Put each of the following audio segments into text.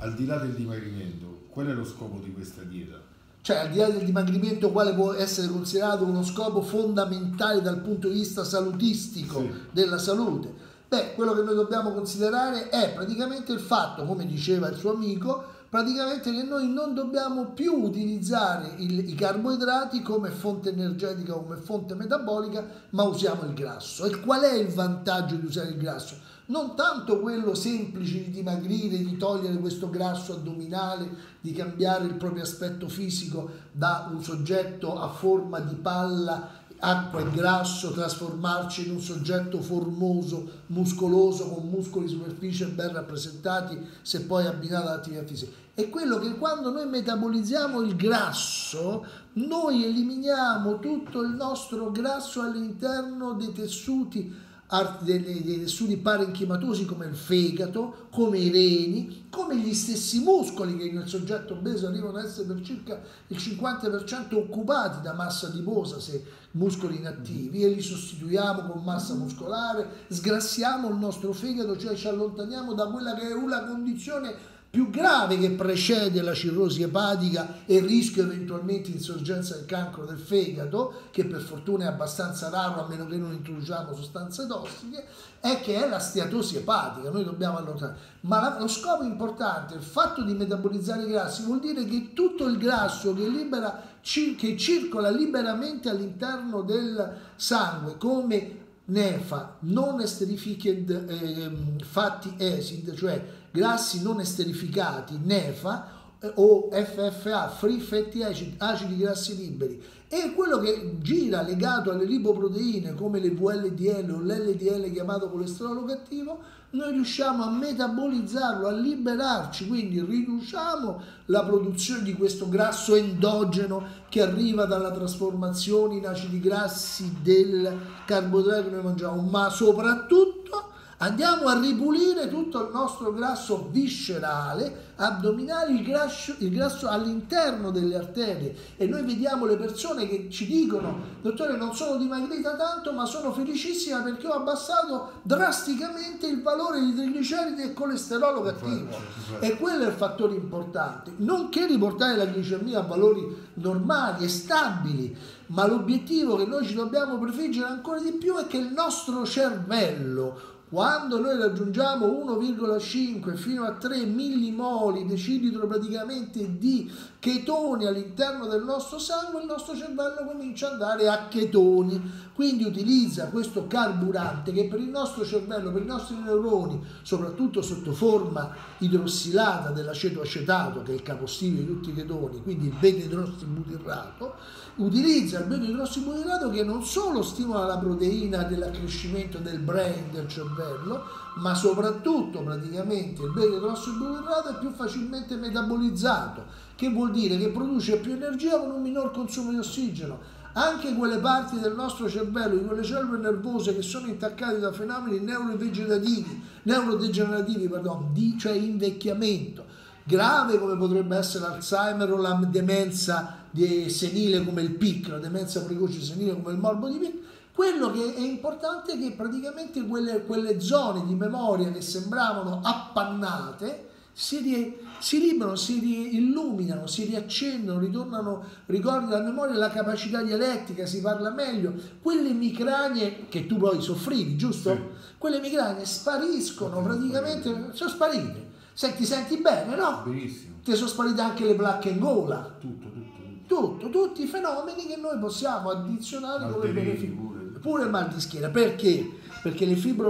Al di là del dimagrimento, qual è lo scopo di questa dieta? Cioè, al di là del dimagrimento, quale può essere considerato uno scopo fondamentale dal punto di vista salutistico, sì, della salute? Beh, quello che noi dobbiamo considerare è praticamente il fatto, come diceva il suo amico, praticamente che noi non dobbiamo più utilizzare i carboidrati come fonte energetica, come fonte metabolica, ma usiamo il grasso. E qual è il vantaggio di usare il grasso? Non tanto quello semplice di dimagrire, di togliere questo grasso addominale, di cambiare il proprio aspetto fisico da un soggetto a forma di palla, acqua e grasso, trasformarci in un soggetto formoso, muscoloso, con muscoli di superficie ben rappresentati, se poi abbinato all'attività fisica. È quello che quando noi metabolizziamo il grasso, noi eliminiamo tutto il nostro grasso all'interno dei tessuti dei tessuti parenchimatosi come il fegato, come i reni, come gli stessi muscoli che nel soggetto obeso arrivano ad essere per circa il 50% occupati da massa adiposa, se muscoli inattivi, e li sostituiamo con massa muscolare, sgrassiamo il nostro fegato, cioè ci allontaniamo da quella che è una condizione più grave che precede la cirrosi epatica e il rischio eventualmente di insorgenza del cancro del fegato, che per fortuna è abbastanza raro a meno che non introduciamo sostanze tossiche, è che è la steatosi epatica. Noi dobbiamo allontanare. Ma lo scopo importante, il fatto di metabolizzare i grassi, vuol dire che tutto il grasso che circola liberamente all'interno del sangue come NEFA, non esterified fatty acid, cioè grassi non esterificati, NEFA, o FFA, free fatty acid, acidi grassi liberi, e quello che gira legato alle lipoproteine come le VLDL o l'LDL chiamato colesterolo cattivo, noi riusciamo a metabolizzarlo, a liberarci, quindi riduciamo la produzione di questo grasso endogeno che arriva dalla trasformazione in acidi grassi del carboidrato che noi mangiamo, ma soprattutto andiamo a ripulire tutto il nostro grasso viscerale, addominale, il grasso all'interno delle arterie. E noi vediamo le persone che ci dicono: dottore, non sono dimagrita tanto, ma sono felicissima perché ho abbassato drasticamente il valore di trigliceridi e colesterolo cattivo. E quello è il fattore importante, nonché riportare la glicemia a valori normali e stabili. Ma l'obiettivo che noi ci dobbiamo prefiggere ancora di più è che il nostro cervello, quando noi raggiungiamo 1,5 fino a 3 millimoli decilitro praticamente di chetoni all'interno del nostro sangue, il nostro cervello comincia ad andare a chetoni, quindi utilizza questo carburante che per il nostro cervello, per i nostri neuroni, soprattutto sotto forma idrossilata dell'acetoacetato, che è il capostipite di tutti i chetoni, quindi il beta-idrossibutirrato, utilizza il beta-idrossibutirrato che non solo stimola la proteina dell'accrescimento del brain, del cervello, ma soprattutto praticamente il beta-idrossibutirrato è più facilmente metabolizzato, che vuol dire che produce più energia con un minor consumo di ossigeno. Anche quelle parti del nostro cervello, di quelle cellule nervose che sono intaccate da fenomeni neurodegenerativi, cioè invecchiamento grave, come potrebbe essere l'Alzheimer o la demenza senile come il PIC, la demenza precoce senile come il morbo di PIC. Quello che è importante è che praticamente quelle zone di memoria che sembravano appannate si liberano, si illuminano, si riaccendono, ritornano ricordi della memoria, la capacità dialettica, si parla meglio. Quelle emicranie che tu poi soffrivi, giusto? Sì. Quelle emicranie spariscono praticamente, sono sparite. Ti senti bene, no? Benissimo. Ti sono sparite anche le placche in gola. Tutti i fenomeni che noi possiamo addizionare come beneficio. Pure il mal di schiena. Perché? Perché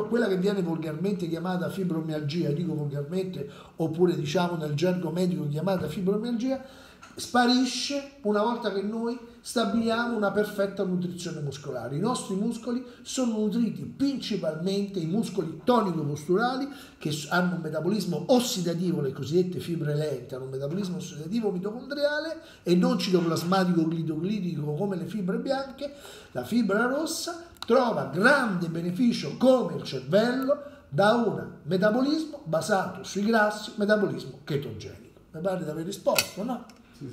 quella che viene volgarmente chiamata fibromialgia, dico volgarmente, oppure diciamo nel gergo medico chiamata fibromialgia, sparisce una volta che noi stabiliamo una perfetta nutrizione muscolare. I nostri muscoli sono nutriti principalmente, i muscoli tonico-posturali, che hanno un metabolismo ossidativo, le cosiddette fibre lente, hanno un metabolismo ossidativo mitocondriale e non citoplasmatico glicoglidico come le fibre bianche. La fibra rossa trova grande beneficio, come il cervello, da un metabolismo basato sui grassi, metabolismo chetogenico. Mi pare di aver risposto, no? Sì.